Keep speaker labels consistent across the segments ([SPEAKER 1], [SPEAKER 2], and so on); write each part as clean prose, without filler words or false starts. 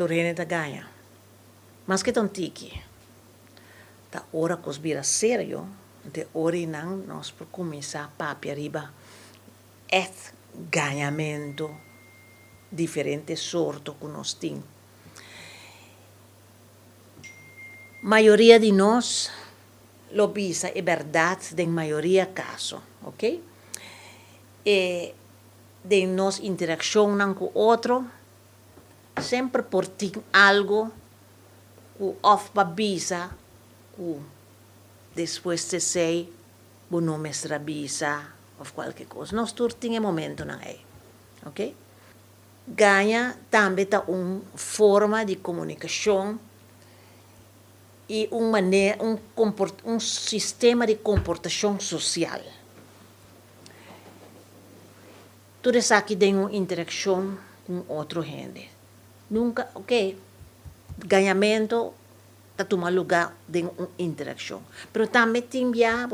[SPEAKER 1] torrene da ganha. Mas que tantiki, ta ora cosbira sério, de ora não nós por começar a papi arriba, é ganhamento diferente sorto que nós temos. Maioria de nós lo bisa é verdade em maioria caso, ok? E de nós interação com outro, sempre por ter algo que of babisa, que depois de sei, o nome é bisa, ou qualquer coisa. Nós todos temos momento não é, ok? Ganha também tá forma de comunicação e um sistema de comportação social. Tudo isso aqui tem uma interação com outra gente. Nunca, ok, ganhamento está tomando lugar de uma interação. Mas também tem já,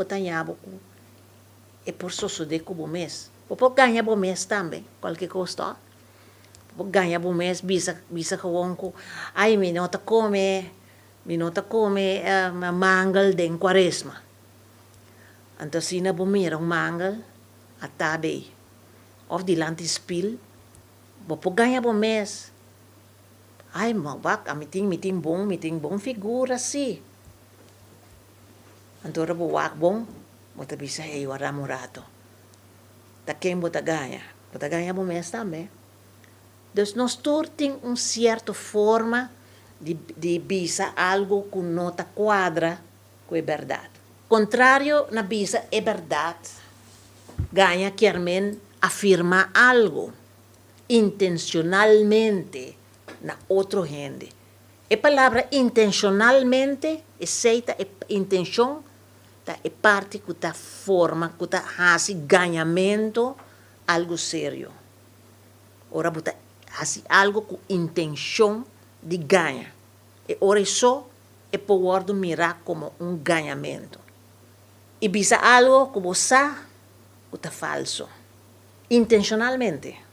[SPEAKER 1] é por suceder com o mês. Pode ganhar o mês também, qualquer coisa. Pode ganhar o mês, bisa com ai, me nota come mangal de quaresma. Então, se não bomira mangal, a tabe, ou de lantispil, pode ganhar o mês. Ai, mawak, miting bom figura, si. Antara buwak bom, bota bisa ay waramurato. Takem bota ganha bom mês também. Então, nós todos temos uma certa forma de bisa algo que não está quadra com a verdade. Contrário na bisa é verdade. Ganha quermen afirma algo intencionalmente na outra gente. A palavra intencionalmente é seita é intenção, é parte que está forma, que está fazendo ganhamento algo sério. Ora, está fazendo algo com intenção de ganhar. E ora isso é poder mirar como um ganhamento. E bisa algo que você está falso. Intencionalmente.